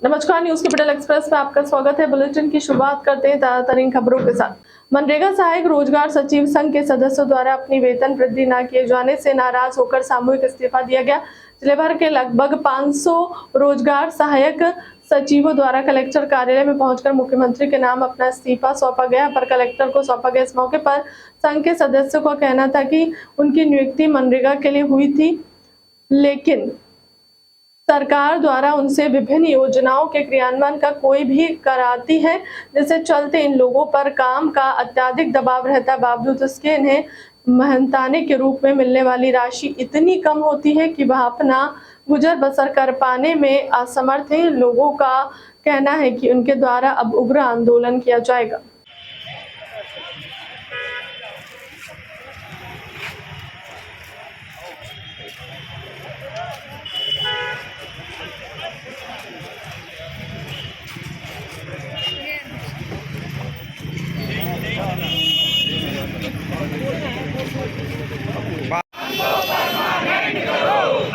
नमस्कार, news capital express में आपका स्वागत है। बुलेटिन की शुरुआत करते हैं ताजा तरीन खबरों के साथ। मनरेगा सहायक रोजगार सचिव संघ के सदस्यों द्वारा अपनी वेतन वृद्धि न किए जाने से नाराज होकर सामूहिक इस्तीफा दिया गया। जिले भर के लगभग 500 रोजगार सहायक सचिवों द्वारा कलेक्टर कार्यालय में पहुंचकर मुख्यमंत्री के नाम अपना इस्तीफा सौंपा गया। पर कलेक्टर को सौंपा गया। इस मौके पर संघ के सदस्यों का कहना था कि उनकी नियुक्ति मनरेगा के लिए हुई थी, लेकिन सरकार द्वारा उनसे विभिन्न योजनाओं के क्रियान्वयन का कोई भी कराती है, जिससे चलते इन लोगों पर काम का अत्यधिक दबाव रहता। बावजूद इसके इन्हें मेहनताने के रूप में मिलने वाली राशि इतनी कम होती है कि वह अपना गुजर बसर कर पाने में असमर्थ हैं। लोगों का कहना है कि उनके द्वारा अब उग्र आंदोलन किया जाएगा।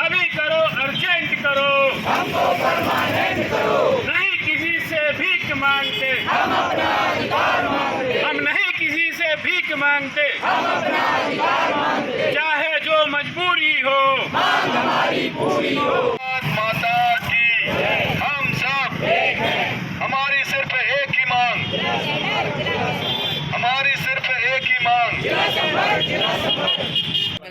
अभी करो, अर्जेंट करो, हमको परमानेंट करो। नहीं किसी से भीख मांगते, हम अपना अधिकार मांगते। हम नहीं किसी से भीख मांगते, हम अपना अधिकार मांगते। चाहे जो मजबूरी हो, मांग हमारी पूरी हो। माता की हम सब एक हैं। हमारी सिर्फ एक ही मांग, हमारी सिर्फ एक ही मांग।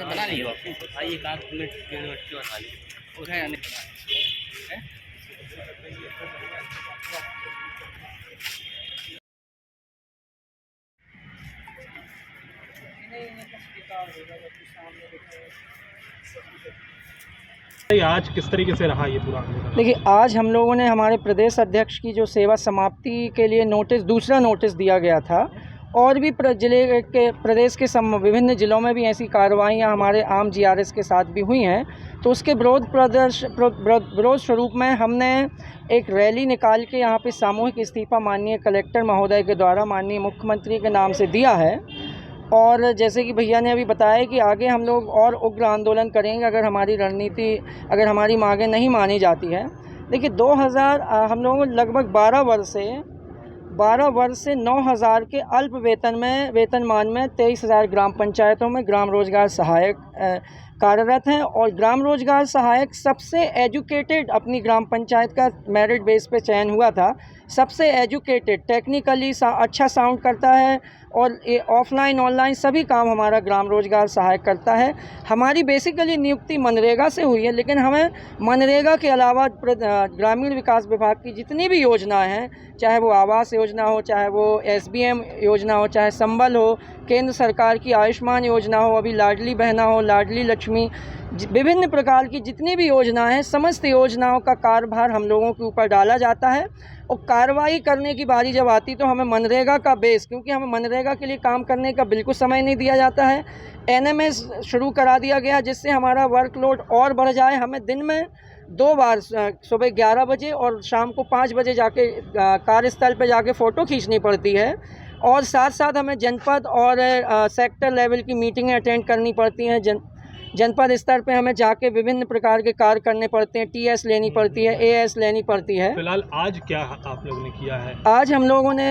बना ली हो आइए, एक आध मिनट यूनिवर्सिटी बना ली उठाए आने आज किस तरीके से रहा ये पूरा? देखिए, आज हम लोगों ने हमारे प्रदेश अध्यक्ष की जो सेवा समाप्ति के लिए दूसरा नोटिस दिया गया था, और भी जिले के प्रदेश के विभिन्न ज़िलों में भी ऐसी कार्रवाइयाँ हमारे आम जीआरएस के साथ भी हुई हैं। तो उसके विरोध स्वरूप में हमने एक रैली निकाल के यहाँ पे सामूहिक इस्तीफा माननीय कलेक्टर महोदय के द्वारा माननीय मुख्यमंत्री के नाम से दिया है। और जैसे कि भैया ने अभी बताया कि आगे हम लोग और उग्र आंदोलन करेंगे अगर हमारी मांगें नहीं मानी जाती है। देखिए, हम लोगों को लगभग 12 वर्ष से 9,000 के अल्प वेतनमान में 23,000 ग्राम पंचायतों में ग्राम रोजगार सहायक कार्यरत हैं। और ग्राम रोजगार सहायक सबसे एजुकेटेड, अपनी ग्राम पंचायत का मेरिट बेस पे चयन हुआ था, सबसे एजुकेटेड, टेक्निकली अच्छा साउंड करता है और ऑफलाइन ऑनलाइन सभी काम हमारा ग्राम रोजगार सहायक करता है। हमारी बेसिकली नियुक्ति मनरेगा से हुई है, लेकिन हमें मनरेगा के अलावा ग्रामीण विकास विभाग की जितनी भी योजनाएं हैं, चाहे वो आवास योजना हो, चाहे वो SBM योजना हो, चाहे संबल हो, केंद्र सरकार की आयुष्मान योजना हो, अभी लाडली बहना हो, लाडली लक्ष्मी, विभिन्न प्रकार की जितनी भी योजनाएं हैं, समस्त योजनाओं का कार्यभार हम लोगों के ऊपर डाला जाता है। और कार्रवाई करने की बारी जब आती तो हमें मनरेगा का बेस, क्योंकि हमें मनरेगा के लिए काम करने का बिल्कुल समय नहीं दिया जाता है, NMS शुरू करा दिया गया, जिससे हमारा वर्कलोड और बढ़ जाए। हमें दिन में 2 बार, सुबह 11 बजे और शाम को 5 बजे जाके कार्यस्थल पर जाके फ़ोटो खींचनी पड़ती है। और साथ साथ हमें जनपद और सेक्टर लेवल की मीटिंगें अटेंड करनी पड़ती हैं। जनपद स्तर पे हमें जाके विभिन्न प्रकार के कार्य करने पड़ते हैं, TS लेनी पड़ती है, AS लेनी पड़ती है। फिलहाल आज क्या आप लोगों ने किया है? आज हम लोगों ने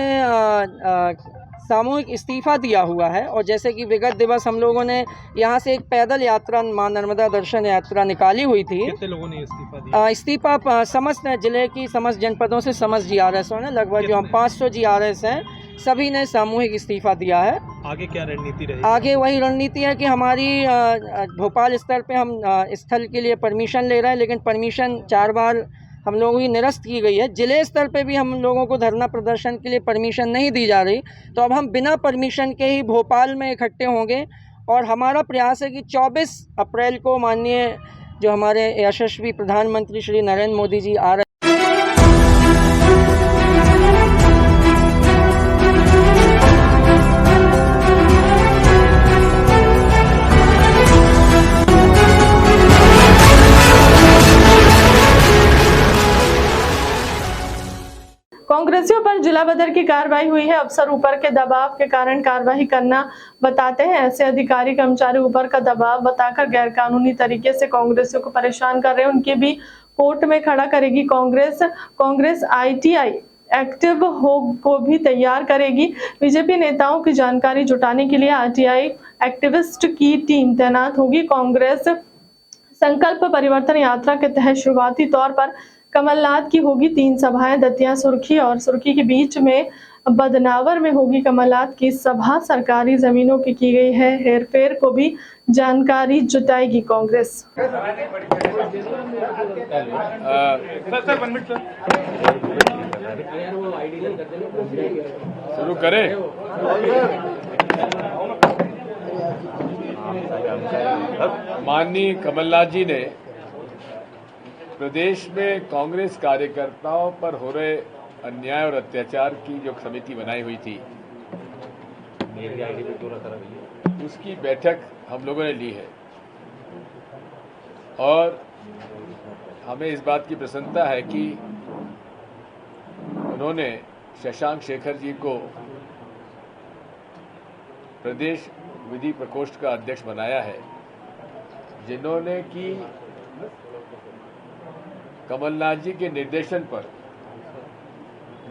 सामूहिक इस्तीफा दिया हुआ है। और जैसे कि विगत दिवस हम लोगों ने यहाँ से एक पैदल यात्रा, माँ नर्मदा दर्शन यात्रा निकाली हुई थी। कितने लोगों ने इस्तीफा दिया? इस्तीफा समस्त जिले की समस्त जनपदों से समस्त GRS ने, लगभग जो हम 500 GRS हैं, सभी ने सामूहिक इस्तीफा दिया है। आगे क्या रणनीति रहेगी? आगे वही रणनीति है कि हमारी भोपाल स्तर पे हम स्थल के लिए परमिशन ले रहे हैं, लेकिन परमिशन 4 बार हम लोगों की निरस्त की गई है। जिले स्तर पे भी हम लोगों को धरना प्रदर्शन के लिए परमिशन नहीं दी जा रही, तो अब हम बिना परमिशन के ही भोपाल में इकट्ठे होंगे। और हमारा प्रयास है कि 24 अप्रैल को माननीय जो हमारे यशस्वी प्रधानमंत्री श्री नरेंद्र मोदी जी आ रहे कांग्रेसियों पर जिला बदर की कार्रवाई हुई है। अफसर ऊपर के दबाव के कारण कार्रवाई करना बताते हैं। ऐसे अधिकारी कर्मचारी ऊपर का दबाव बताकर गैर कानूनी तरीके से कांग्रेसियों को परेशान कर रहे हैं। उनकी भी कोर्ट में खड़ा करेगी कांग्रेस ITI एक्टिव हो को भी तैयार करेगी। बीजेपी नेताओं की जानकारी जुटाने के लिए RTI एक्टिविस्ट की टीम तैनात होगी। कांग्रेस संकल्प परिवर्तन यात्रा के तहत शुरुआती तौर पर कमलनाथ की होगी 3 सभाएं। दतिया, सुर्खी और सुर्खी के बीच में बदनावर में होगी कमलनाथ की सभा। सरकारी जमीनों की गई है हेरफेर को भी जानकारी जुटाएगी कांग्रेस। शुरू करें। माननीय कमलनाथ जी ने प्रदेश में कांग्रेस कार्यकर्ताओं पर हो रहे अन्याय और अत्याचार की जो समिति बनाई हुई थी, उसकी बैठक हम लोगों ने ली है और हमें इस बात की प्रसन्नता है कि उन्होंने शशांक शेखर जी को प्रदेश विधि प्रकोष्ठ का अध्यक्ष बनाया है, जिन्होंने कि कमलनाथ जी के निर्देशन पर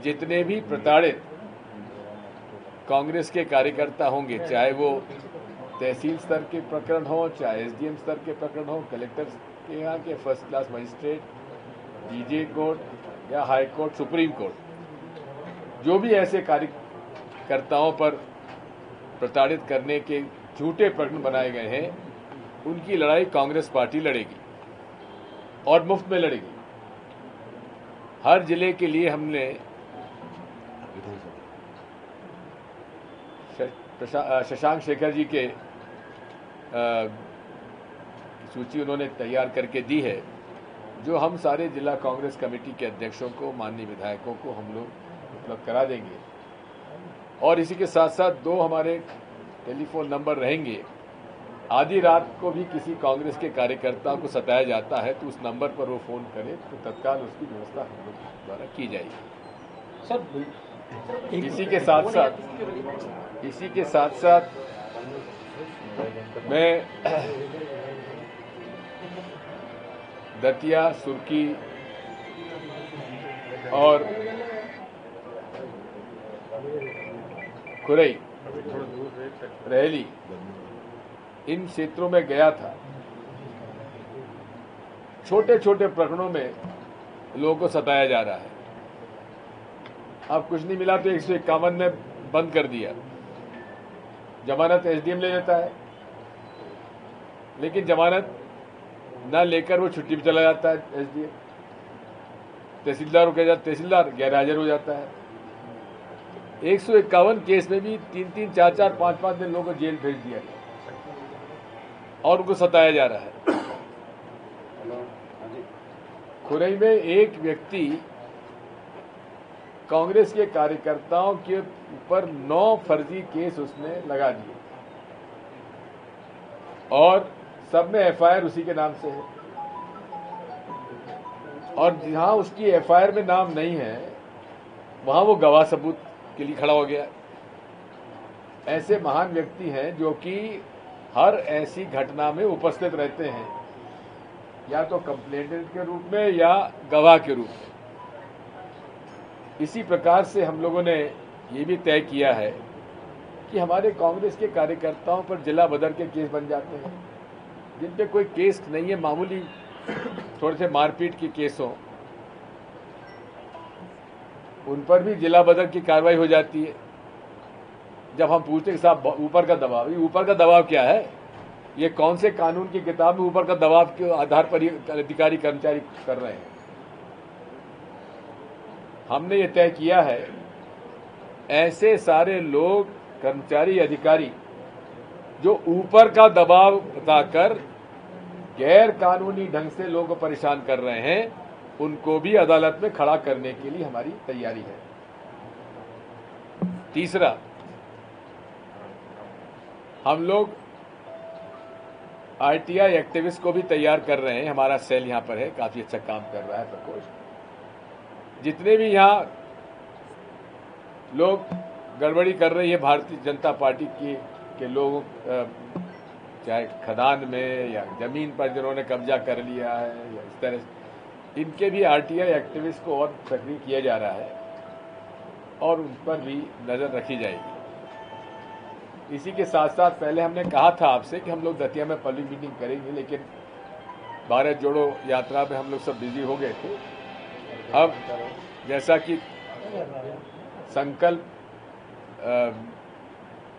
जितने भी प्रताड़ित कांग्रेस के कार्यकर्ता होंगे, चाहे वो तहसील स्तर के प्रकरण हो, चाहे SDM स्तर के प्रकरण हो, कलेक्टर के यहाँ के first class magistrate, DJ court या हाई कोर्ट, सुप्रीम कोर्ट, जो भी ऐसे कार्यकर्ताओं पर प्रताड़ित करने के झूठे प्रकरण बनाए गए हैं, उनकी लड़ाई कांग्रेस पार्टी लड़ेगी और मुफ्त में लड़ेगी। हर जिले के लिए हमने शशांक शेखर जी के सूची उन्होंने तैयार करके दी है, जो हम सारे जिला कांग्रेस कमेटी के अध्यक्षों को, माननीय विधायकों को हम लोग उपलब्ध करा देंगे। और इसी के साथ साथ 2 हमारे टेलीफोन नंबर रहेंगे। आधी रात को भी किसी कांग्रेस के कार्यकर्ता को सताया जाता है तो उस नंबर पर वो फ़ोन करे तो तत्काल उसकी व्यवस्था हम लोग द्वारा की जाएगी। सर, इसी के साथ साथ मैं दतिया, सुर्खी और खुरई, रहेली, इन क्षेत्रों में गया था। छोटे छोटे प्रकरणों में लोगों को सताया जा रहा है। अब कुछ नहीं मिला तो 151 में बंद कर दिया। जमानत SDM ले लेता है, लेकिन जमानत ना लेकर वो छुट्टी पे चला जाता है SDM। तहसीलदार को कह जाता, तहसीलदार गैर हाजिर हो जाता है। 151 केस में भी 3-3, 4-4, 5-5 दिन लोगों को जेल भेज दिया गया और उनको सताया जा रहा है। खुरई में एक व्यक्ति कांग्रेस के कार्यकर्ताओं के ऊपर 9 फर्जी केस उसने लगा दिए और सब में FIR उसी के नाम से है। और जहां उसकी FIR में नाम नहीं है, वहां वो गवाह सबूत के लिए खड़ा हो गया। ऐसे महान व्यक्ति हैं जो कि हर ऐसी घटना में उपस्थित रहते हैं, या तो कंप्लेंटेंट के रूप में या गवाह के रूप में। इसी प्रकार से हम लोगों ने ये भी तय किया है कि हमारे कांग्रेस के कार्यकर्ताओं पर जिला बदर के केस बन जाते हैं, जिन पे कोई केस नहीं है, मामूली थोड़े से मारपीट के केस हों, उन पर भी जिला बदर की कार्रवाई हो जाती है। जब हम पूछते हैं कि साहब ऊपर का दबाव, ये ऊपर का दबाव क्या है, ये कौन से कानून की किताब में ऊपर का दबाव के आधार पर ये अधिकारी कर्मचारी कर रहे हैं। हमने ये तय किया है, ऐसे सारे लोग, कर्मचारी, अधिकारी जो ऊपर का दबाव बताकर गैर कानूनी ढंग से लोगों को परेशान कर रहे हैं, उनको भी अदालत में खड़ा करने के लिए हमारी तैयारी है। तीसरा, हम लोग RTI एक्टिविस्ट को भी तैयार कर रहे हैं। हमारा सेल यहाँ पर है, काफी अच्छा काम कर रहा है प्रकोष्ठ। जितने भी यहाँ लोग गड़बड़ी कर रही है भारतीय जनता पार्टी के लोग, चाहे खदान में या जमीन पर जिन्होंने कब्जा कर लिया है या इस तरह, इनके भी आरटीआई एक्टिविस्ट को और सक्रिय किया जा रहा है और उन पर भी नज़र रखी जाएगी। इसी के साथ साथ पहले हमने कहा था आपसे कि हम लोग दतिया में पब्लिक मीटिंग करेंगे, लेकिन भारत जोड़ो यात्रा में हम लोग सब बिजी हो गए थे। अब जैसा कि संकल्प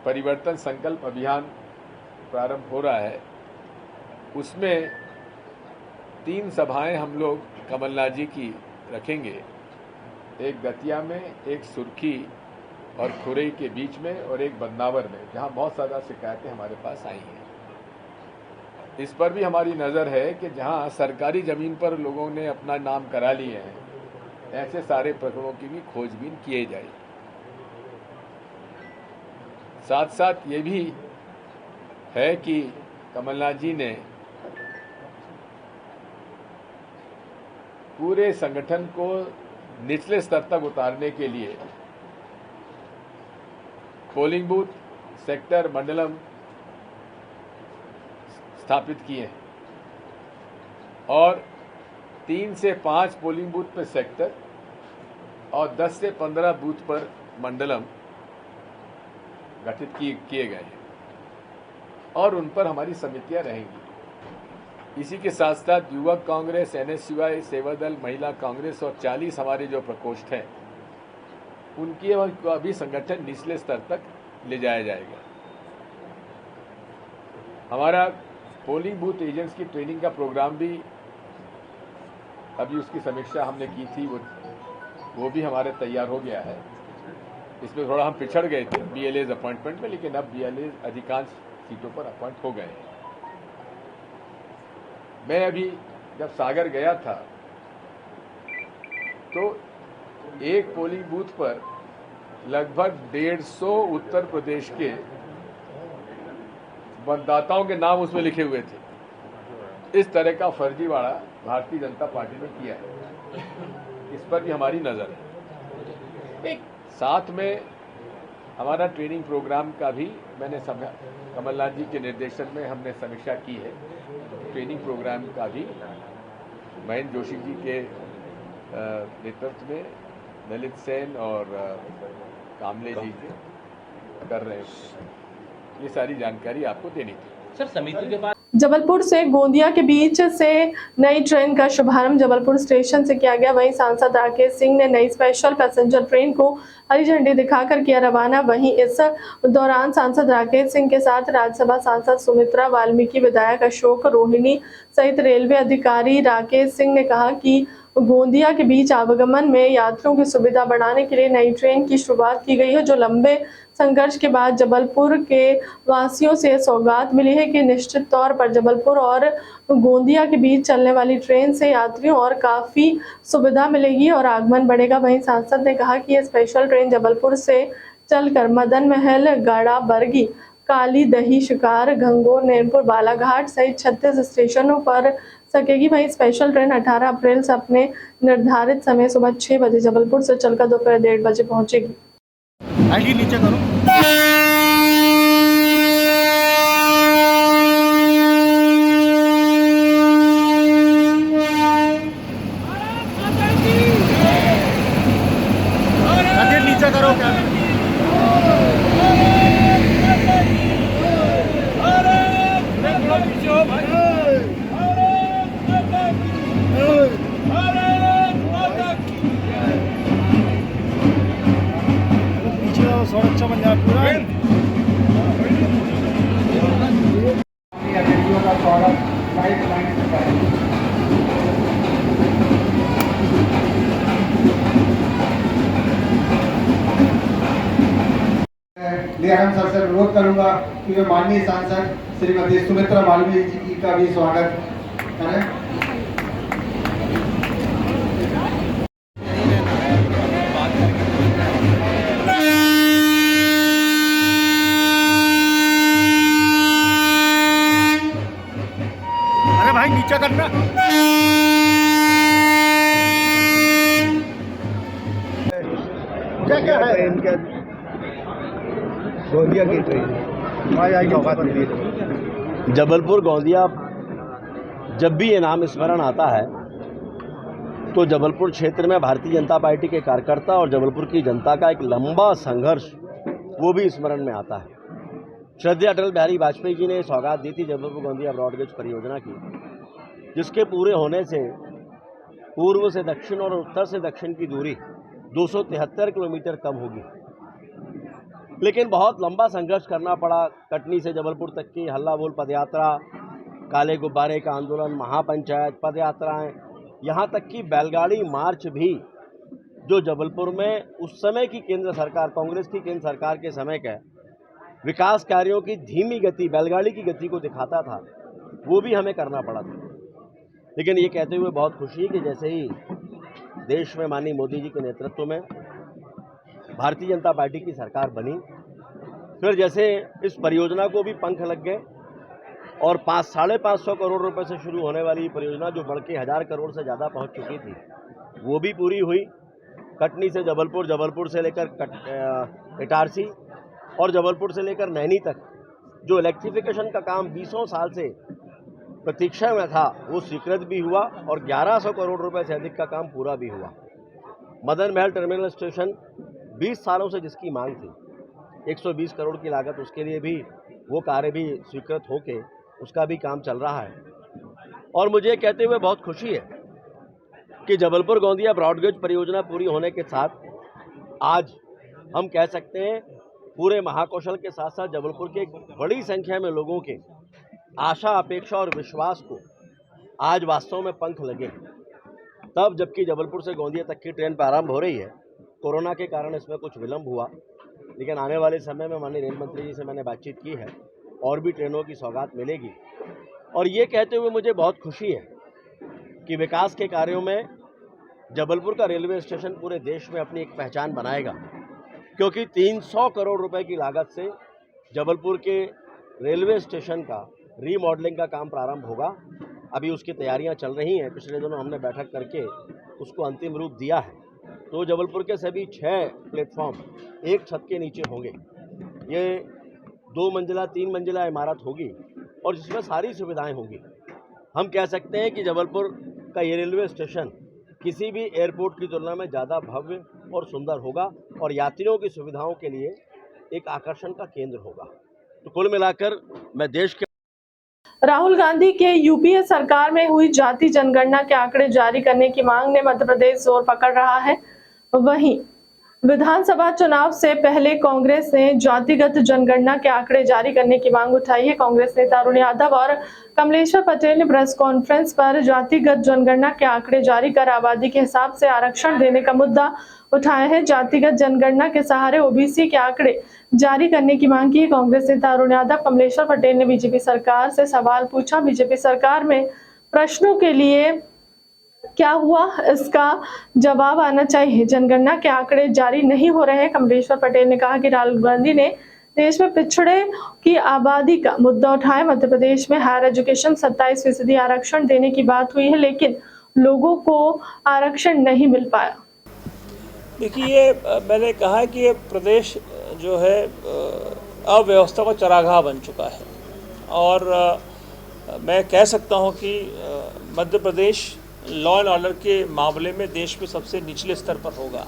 परिवर्तन संकल्प अभियान प्रारंभ हो रहा है, उसमें 3 सभाएं हम लोग कमलनाथ जी की रखेंगे, एक दतिया में, एक सुर्खी और खुरई के बीच में और एक बदनावर में, जहां बहुत ज़्यादा शिकायतें हमारे पास आई हैं। इस पर भी हमारी नज़र है कि जहां सरकारी ज़मीन पर लोगों ने अपना नाम करा लिए हैं, ऐसे सारे प्रकरणों की भी खोजबीन किए जाए। साथ साथ ये भी है कि कमलनाथ जी ने पूरे संगठन को निचले स्तर तक उतारने के लिए पोलिंग बूथ, सेक्टर, मंडलम स्थापित किए हैं और 3 से 5 पोलिंग बूथ पर सेक्टर और 10 से 15 बूथ पर मंडलम गठित किए गए हैं और उन पर हमारी समितियां रहेंगी। इसी के साथ साथ युवक कांग्रेस, NSUI, सेवादल, महिला कांग्रेस और 40 हमारे जो प्रकोष्ठ हैं, उनकी अभी संगठन निचले स्तर तक ले जाया जाएगा। हमारा पोलिंग बूथ एजेंट्स की ट्रेनिंग का प्रोग्राम भी अभी उसकी समीक्षा हमने की थी, वो भी हमारे तैयार हो गया है। इसमें थोड़ा हम पिछड़ गए थे BLAs अपॉइंटमेंट में, लेकिन अब BLAs अधिकांश सीटों पर अपॉइंट हो गए हैं। मैं अभी जब सागर गया था तो एक पोलिंग बूथ पर लगभग 150 उत्तर प्रदेश के मतदाताओं के नाम उसमें लिखे हुए थे। इस तरह का फर्जीवाड़ा भारतीय जनता पार्टी ने किया है, इस पर भी हमारी नज़र है। साथ में हमारा ट्रेनिंग प्रोग्राम का भी मैंने कमलनाथ जी के निर्देशन में हमने समीक्षा की है। ट्रेनिंग प्रोग्राम का भी महेंद्र जोशी जी के नेतृत्व में ललित सेन और कामले जी कर रहे हैं। ये सारी जानकारी आपको देनी थी। सर, समिति के बाद जबलपुर से गोंदिया के बीच से नई ट्रेन का शुभारंभ जबलपुर स्टेशन से किया गया। वहीं सांसद राकेश सिंह ने नई स्पेशल पैसेंजर ट्रेन को हरी झंडी दिखाकर किया रवाना। वहीं इस दौरान सांसद राकेश सिंह के साथ राज्यसभा सांसद सुमित्रा वाल्मीकि, विधायक अशोक रोहिणी सहित रेलवे अधिकारी। राकेश सिंह ने कहा कि गोंदिया के बीच आवागमन में यात्रियों की सुविधा बढ़ाने के लिए नई ट्रेन की शुरुआत की गई है, जो लंबे संघर्ष के बाद जबलपुर के वासियों से सौगात मिली है कि निश्चित तौर पर जबलपुर और गोंदिया के बीच चलने वाली ट्रेन से यात्रियों और काफ़ी सुविधा मिलेगी और आगमन बढ़ेगा। वहीं सांसद ने कहा कि यह स्पेशल ट्रेन जबलपुर से चलकर मदन महल, गाड़ा, बरगी, काली दही, शिकार, घंगोर, नैनपुर, बालाघाट सहित 36 स्टेशनों पर सकेगी। वहीं स्पेशल ट्रेन 18 अप्रैल से अपने निर्धारित समय सुबह 6 बजे जबलपुर से चलकर दोपहर 1:30 बजे पहुंचेगी। आगे नीचे करो। आगे नीचे करो क्या? सुरक्षा बन जाए पूरा। अतिथियों का स्वागत लाइन से करें। लिहाजा सर से अनुरोध करूंगा कि वे माननीय सांसद श्रीमती सुमित्रा वाल्मीकि जी का भी स्वागत करें। भाई नीचे करना। क्या क्या है इनका? गोंदिया की ट्रेन जबलपुर गोंदिया, जब भी ये नाम स्मरण आता है तो जबलपुर क्षेत्र में भारतीय जनता पार्टी के कार्यकर्ता और जबलपुर की जनता का एक लंबा संघर्ष वो भी स्मरण में आता है। श्रद्धेय अटल बिहारी वाजपेयी जी ने सौगात दी थी जबलपुर गोंदिया ब्रॉडगेज परियोजना की, जिसके पूरे होने से पूर्व से दक्षिण और उत्तर से दक्षिण की दूरी 273 किलोमीटर कम होगी। लेकिन बहुत लंबा संघर्ष करना पड़ा। कटनी से जबलपुर तक की हल्ला बोल पदयात्रा, काले गुब्बारे का आंदोलन, महापंचायत, पदयात्राएं, यहाँ तक कि बैलगाड़ी मार्च भी जो जबलपुर में उस समय की केंद्र सरकार, कांग्रेस की केंद्र सरकार के समय का विकास कार्यों की धीमी गति, बैलगाड़ी की गति को दिखाता था, वो भी हमें करना पड़ा था। लेकिन ये कहते हुए बहुत खुशी है कि जैसे ही देश में माननीय मोदी जी के नेतृत्व में भारतीय जनता पार्टी की सरकार बनी, फिर जैसे इस परियोजना को भी पंख लग गए और 500-550 करोड़ रुपए से शुरू होने वाली परियोजना जो बढ़ के 1000 करोड़ से ज़्यादा पहुंच चुकी थी, वो भी पूरी हुई। कटनी से जबलपुर, जबलपुर से लेकर इटारसी और जबलपुर से लेकर नैनी तक जो इलेक्ट्रिफिकेशन का काम 20 साल से प्रतीक्षा में था, वो स्वीकृत भी हुआ और 1100 करोड़ रुपए से अधिक का काम पूरा भी हुआ। मदन महल टर्मिनल स्टेशन 20 सालों से जिसकी मांग थी, 120 करोड़ की लागत, उसके लिए भी वो कार्य भी स्वीकृत होके उसका भी काम चल रहा है। और मुझे कहते हुए बहुत खुशी है कि जबलपुर गोंदिया ब्रॉडगेज परियोजना पूरी होने के साथ आज हम कह सकते हैं पूरे महाकौशल के साथ साथ जबलपुर के एक बड़ी संख्या में लोगों के आशा, अपेक्षा और विश्वास को आज वास्तव में पंख लगे। तब जबकि जबलपुर से गोंदिया तक की ट्रेन प्रारंभ हो रही है, कोरोना के कारण इसमें कुछ विलंब हुआ, लेकिन आने वाले समय में माननीय रेल मंत्री जी से मैंने बातचीत की है और भी ट्रेनों की सौगात मिलेगी। और ये कहते हुए मुझे बहुत खुशी है कि विकास के कार्यों में जबलपुर का रेलवे स्टेशन पूरे देश में अपनी एक पहचान बनाएगा, क्योंकि 300 करोड़ रुपए की लागत से जबलपुर के रेलवे स्टेशन का रीमॉडलिंग का काम प्रारंभ होगा। अभी उसकी तैयारियां चल रही हैं। पिछले दिनों हमने बैठक करके उसको अंतिम रूप दिया है। तो जबलपुर के सभी 6 प्लेटफॉर्म एक छत के नीचे होंगे। ये 2 मंजिला 3 मंजिला इमारत होगी और जिसमें सारी सुविधाएं होंगी। हम कह सकते हैं कि जबलपुर का ये रेलवे स्टेशन किसी भी एयरपोर्ट की तुलना में ज़्यादा भव्य और सुंदर होगा और यात्रियों की सुविधाओं के लिए एक आकर्षण का केंद्र होगा। तो कुल मिलाकर मैं देश के राहुल गांधी के यूपीए सरकार में हुई जाति जनगणना के आंकड़े जारी करने की मांग ने मध्य प्रदेश जोर पकड़ रहा है। वहीं विधानसभा चुनाव से पहले कांग्रेस ने जातिगत जनगणना के आंकड़े जारी करने की मांग उठाई है। कांग्रेस नेता अरुण यादव और कमलेश्वर पटेल ने प्रेस कॉन्फ्रेंस पर जातिगत जनगणना के आंकड़े जारी कर आबादी के हिसाब से आरक्षण देने का मुद्दा उठाया है। जातिगत जनगणना के सहारे ओबीसी के आंकड़े जारी करने की मांग की है। कांग्रेस नेता अरुण यादव, कमलेश्वर पटेल ने बीजेपी सरकार से सवाल पूछा। बीजेपी सरकार में प्रश्नों के लिए क्या हुआ, इसका जवाब आना चाहिए। जनगणना के आंकड़े जारी नहीं हो रहे हैं। कमलेश्वर पटेल ने कहा कि राहुल गांधी ने देश में पिछड़े की आबादी का मुद्दा उठाया। मध्य प्रदेश में हायर एजुकेशन 27% आरक्षण देने की बात हुई है, लेकिन लोगों को आरक्षण नहीं मिल पाया। देखिए, मैंने कहा कि ये प्रदेश जो है अव्यवस्था का चरागाह बन चुका है और मैं कह सकता हूँ कि Madhya Pradesh law and order के मामले में देश में सबसे निचले स्तर पर होगा।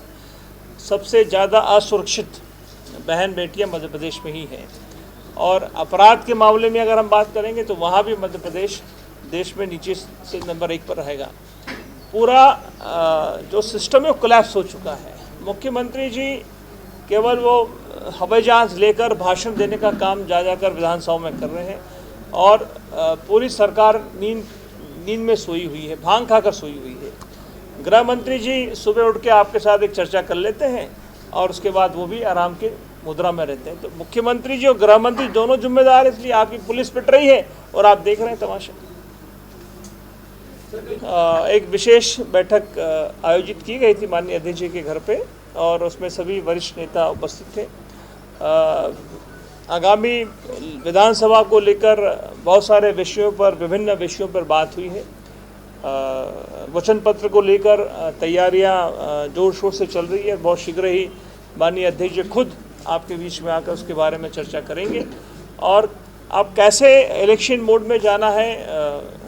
सबसे ज़्यादा असुरक्षित बहन बेटियां मध्य प्रदेश में ही हैं और अपराध के मामले में अगर हम बात करेंगे तो वहाँ भी मध्य प्रदेश देश में नीचे से नंबर 1 पर रहेगा। पूरा जो सिस्टम है वो कोलैप्स हो चुका है। मुख्यमंत्री जी केवल वो हवाई जहाज लेकर भाषण देने का काम जा जाकर विधानसभा में कर रहे हैं और पूरी सरकार नींद में सोई हुई है, भांग खाकर सोई हुई है। गृह मंत्री जी सुबह उठ के आपके साथ एक चर्चा कर लेते हैं और उसके बाद वो भी आराम के मुद्रा में रहते हैं। तो मुख्यमंत्री जी और गृह मंत्री दोनों जिम्मेदार, इसलिए आपकी पुलिस पिट रही है और आप देख रहे हैं तमाशा। एक विशेष बैठक आयोजित की गई थी माननीय अध्यक्ष जी के घर पे और उसमें सभी वरिष्ठ नेता उपस्थित थे। आगामी विधानसभा को लेकर बहुत सारे विषयों पर, विभिन्न विषयों पर बात हुई है। वचन पत्र को लेकर तैयारियां जोर शोर से चल रही है। बहुत शीघ्र ही माननीय अध्यक्ष जी खुद आपके बीच में आकर उसके बारे में चर्चा करेंगे और अब कैसे इलेक्शन मोड में जाना है।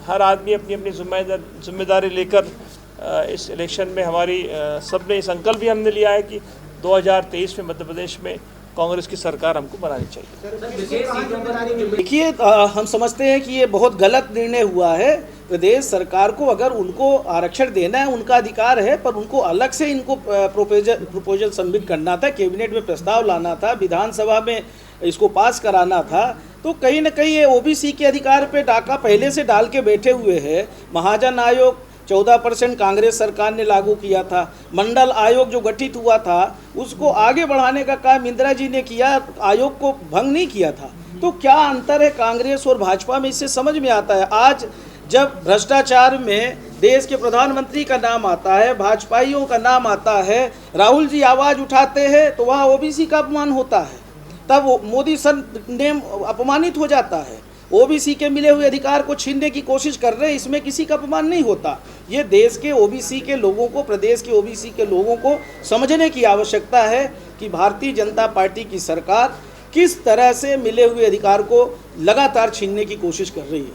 हर आदमी अपनी अपनी जिम्मेदारी लेकर इस इलेक्शन में हमारी सबने संकल्प भी हमने लिया है कि 2023 में मध्य प्रदेश में कांग्रेस की सरकार हमको बनानी चाहिए। देखिए, हम समझते हैं कि ये बहुत गलत निर्णय हुआ है। प्रदेश सरकार को अगर उनको आरक्षण देना है उनका अधिकार है, पर उनको अलग से इनको प्रपोजल सबमिट करना था, कैबिनेट में प्रस्ताव लाना था, विधानसभा में इसको पास कराना था। तो कहीं ना कहीं ये ओबीसी के अधिकार पे डाका पहले से डाल के बैठे हुए हैं। महाजन आयोग 14% कांग्रेस सरकार ने लागू किया था। मंडल आयोग जो गठित हुआ था उसको आगे बढ़ाने का काम इंदिरा जी ने किया, आयोग को भंग नहीं किया था। तो क्या अंतर है कांग्रेस और भाजपा में, इससे समझ में आता है। आज जब भ्रष्टाचार में देश के प्रधानमंत्री का नाम आता है, भाजपाइयों का नाम आता है, राहुल जी आवाज़ उठाते हैं तो वहाँ ओबीसी का अपमान होता है, तब मोदी सर नेम अपमानित हो जाता है। ओबीसी के मिले हुए अधिकार को छीनने की कोशिश कर रहे हैं, इसमें किसी का अपमान नहीं होता। ये देश के ओबीसी के लोगों को, प्रदेश के ओबीसी के लोगों को समझने की आवश्यकता है कि भारतीय जनता पार्टी की सरकार किस तरह से मिले हुए अधिकार को लगातार छीनने की कोशिश कर रही है।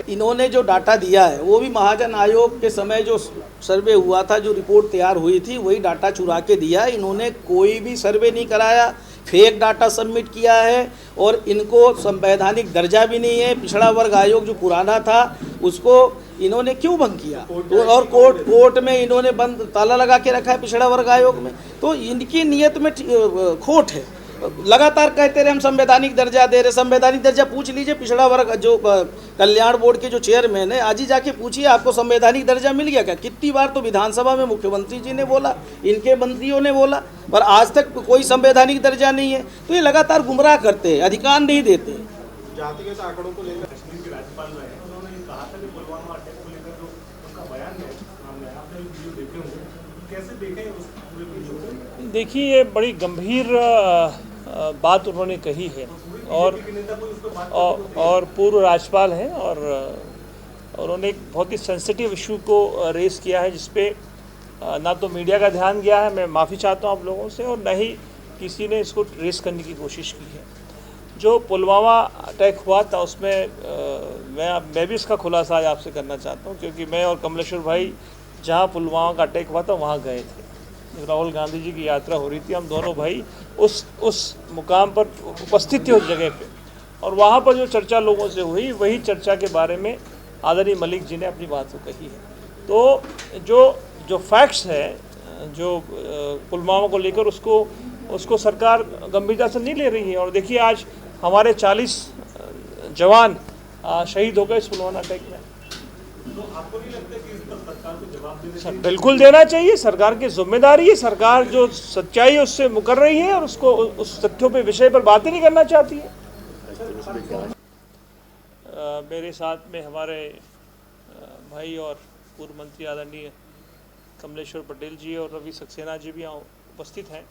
इन्होंने जो डाटा दिया है वो भी महाजन आयोग के समय जो सर्वे हुआ था, जो रिपोर्ट तैयार हुई थी, वही डाटा चुरा के दिया। इन्होंने कोई भी सर्वे नहीं कराया, फेक डाटा सबमिट किया है और इनको संवैधानिक दर्जा भी नहीं है। पिछड़ा वर्ग आयोग जो पुराना था उसको इन्होंने क्यों भंग किया, और कोर्ट में इन्होंने बंद ताला लगा के रखा है पिछड़ा वर्ग आयोग में। तो इनकी नीयत में खोट है। लगातार कहते रहे हम संवैधानिक दर्जा दे रहे, संवैधानिक दर्जा पूछ लीजिए पिछड़ा वर्ग जो कल्याण बोर्ड के जो चेयरमैन है, आज ही जाके पूछिए आपको संवैधानिक दर्जा मिल गया क्या। कितनी बार तो विधानसभा में मुख्यमंत्री जी ने बोला, इनके मंत्रियों ने बोला, पर आज तक कोई संवैधानिक दर्जा नहीं है। तो ये लगातार गुमराह करते हैं, अधिकार नहीं देते। जातिगत आंकड़ों को लेकर कश्मीर के राज्यपाल रहे, उन्होंने कहा था कि पुलवामा अटैक को लेकर जो उनका बयान है, आपने वीडियो देखे होंगे, कैसे देखे उस पूरे वीडियो को? देखिए, ये बड़ी गंभीर बात उन्होंने कही है और पूर्व राज्यपाल हैं और उन्होंने एक बहुत ही सेंसिटिव इशू को रेस किया है, जिसपे ना तो मीडिया का ध्यान गया है, मैं माफ़ी चाहता हूँ आप लोगों से, और न ही किसी ने इसको रेस करने की कोशिश की है। जो पुलवामा अटैक हुआ था उसमें मैं भी इसका खुलासा आज आपसे करना चाहता हूँ, क्योंकि मैं और कमलेश्वर भाई जहाँ पुलवामा का अटैक हुआ था वहाँ गए थे। राहुल गांधी जी की यात्रा हो रही थी, हम दोनों भाई उस मुकाम पर उपस्थित थे उस जगह पे, और वहाँ पर जो चर्चा लोगों से हुई वही चर्चा के बारे में आदरणीय मलिक जी ने अपनी बात को कही है। तो जो फैक्ट्स है, जो पुलवामा को लेकर उसको सरकार गंभीरता से नहीं ले रही है। और देखिए, आज हमारे 40 जवान शहीद हो गए इस पुलवामा अटैक में। तो आपको नहीं लगता कि इस पर सरकार को जवाब देना चाहिए? बिल्कुल देना चाहिए, सरकार की जिम्मेदारी है। सरकार जो सच्चाई है उससे मुकर रही है और उसको उस तथ्यों पे विषय पर बातें नहीं करना चाहती है। मेरे साथ में हमारे भाई और पूर्व मंत्री आदरणीय कमलेश्वर पटेल जी और रवि सक्सेना जी भी यहाँ उपस्थित हैं।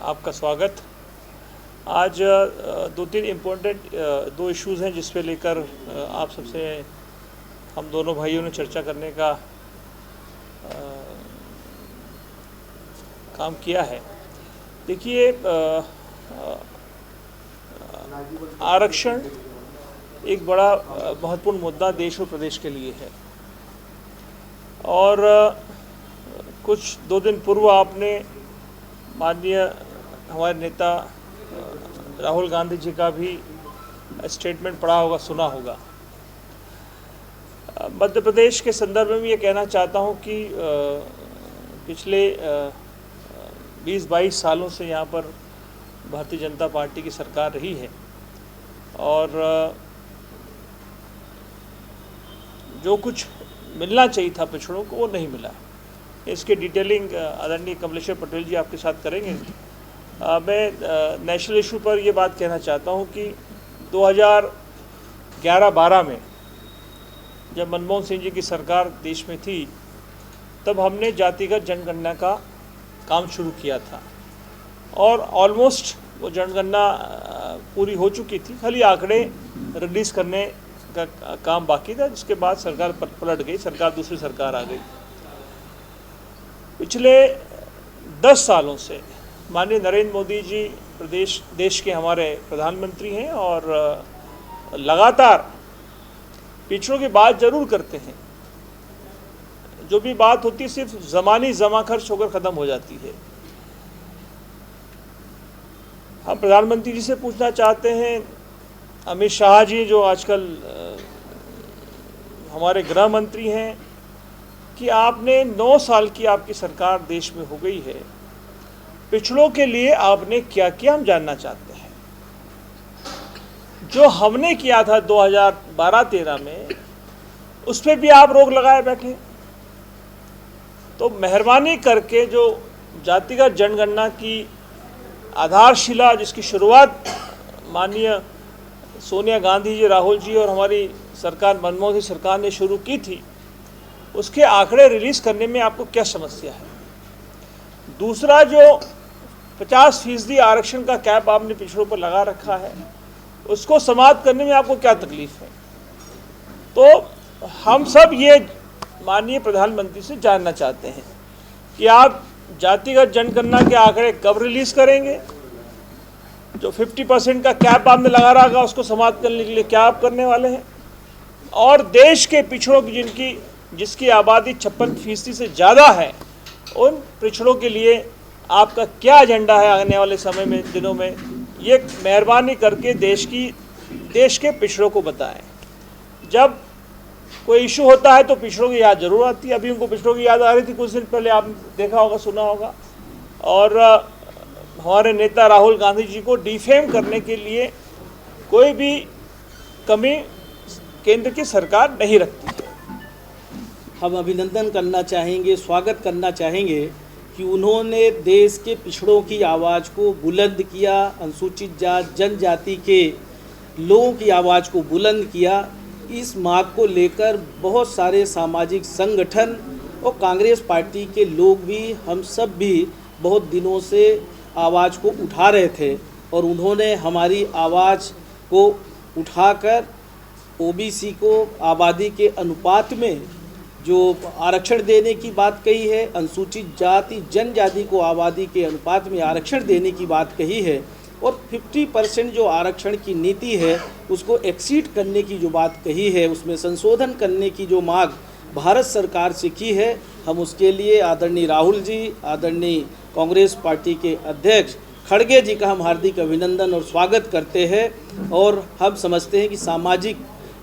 आपका स्वागत। आज 2-3 इम्पोर्टेंट 2 इश्यूज़ हैं जिस पे लेकर आप सबसे हम दोनों भाइयों ने चर्चा करने का काम किया है। देखिए, आरक्षण एक बड़ा महत्वपूर्ण मुद्दा देश और प्रदेश के लिए है, और कुछ 2 दिन पूर्व आपने माननीय हमारे नेता राहुल गांधी जी का भी स्टेटमेंट पढ़ा होगा, सुना होगा। मध्य प्रदेश के संदर्भ में ये कहना चाहता हूँ कि पिछले 20-22 सालों से यहाँ पर भारतीय जनता पार्टी की सरकार रही है, और जो कुछ मिलना चाहिए था पिछड़ों को वो नहीं मिला। इसके डिटेलिंग आदरणीय कमलेश्वर पटेल जी आपके साथ करेंगे। मैं नेशनल इशू पर ये बात कहना चाहता हूँ कि 2011-12 में जब मनमोहन सिंह जी की सरकार देश में थी, तब हमने जातिगत जनगणना का काम शुरू किया था, और ऑलमोस्ट वो जनगणना पूरी हो चुकी थी। खाली आंकड़े रिलीज़ करने का काम बाकी था, जिसके बाद सरकार पलट गई, दूसरी सरकार आ गई। पिछले 10 सालों से माननीय नरेंद्र मोदी जी देश के हमारे प्रधानमंत्री हैं, और लगातार पिछड़ों की बात जरूर करते हैं, जो भी बात होती है सिर्फ ज़मानी जमा खर्च होकर ख़त्म हो जाती है। हम प्रधानमंत्री जी से पूछना चाहते हैं, अमित शाह जी जो आजकल हमारे गृह मंत्री हैं, कि आपने 9 साल की आपकी सरकार देश में हो गई है, पिछड़ों के लिए आपने क्या किया, हम जानना चाहते हैं। जो हमने किया था 2012-13 में, उस पर भी आप रोक लगाए बैठे। तो मेहरबानी करके जो जातिगत जनगणना की आधारशिला, जिसकी शुरुआत माननीय सोनिया गांधी जी, राहुल जी और हमारी सरकार मनमोहन सिंह सरकार ने शुरू की थी, उसके आंकड़े रिलीज़ करने में आपको क्या समस्या है? दूसरा, जो 50% आरक्षण का कैप आपने पिछड़ों पर लगा रखा है, उसको समाप्त करने में आपको क्या तकलीफ है? तो हम सब ये माननीय प्रधानमंत्री से जानना चाहते हैं कि आप जातिगत जनगणना के आंकड़े कब रिलीज़ करेंगे? जो 50% का कैप आपने लगा रखा उसको समाप्त करने के लिए क्या आप करने वाले हैं? और देश के पिछड़ों की जिसकी आबादी 56% से ज़्यादा है, उन पिछड़ों के लिए आपका क्या एजेंडा है आने वाले समय में, दिनों में? ये मेहरबानी करके देश के पिछड़ों को बताएं। जब कोई इशू होता है तो पिछड़ों की याद जरूर आती है। अभी उनको पिछड़ों की याद आ रही थी कुछ दिन पहले, आपने देखा होगा, सुना होगा। और हमारे नेता राहुल गांधी जी को डिफेम करने के लिए कोई भी कमी केंद्र की सरकार नहीं रखती है। हम अभिनंदन करना चाहेंगे, स्वागत करना चाहेंगे कि उन्होंने देश के पिछड़ों की आवाज़ को बुलंद किया, अनुसूचित जाति जनजाति के लोगों की आवाज़ को बुलंद किया। इस मांग को लेकर बहुत सारे सामाजिक संगठन और कांग्रेस पार्टी के लोग भी, हम सब भी बहुत दिनों से आवाज़ को उठा रहे थे और उन्होंने हमारी आवाज़ को उठाकर ओबीसी को आबादी के अनुपात में जो आरक्षण देने की बात कही है, अनुसूचित जाति जनजाति को आबादी के अनुपात में आरक्षण देने की बात कही है, और 50% जो आरक्षण की नीति है उसको एक्सीड करने की जो बात कही है, उसमें संशोधन करने की जो मांग भारत सरकार से की है, हम उसके लिए आदरणीय राहुल जी, आदरणीय कांग्रेस पार्टी के अध्यक्ष खड़गे जी का हम हार्दिक अभिनंदन और स्वागत करते हैं। और हम समझते हैं कि सामाजिक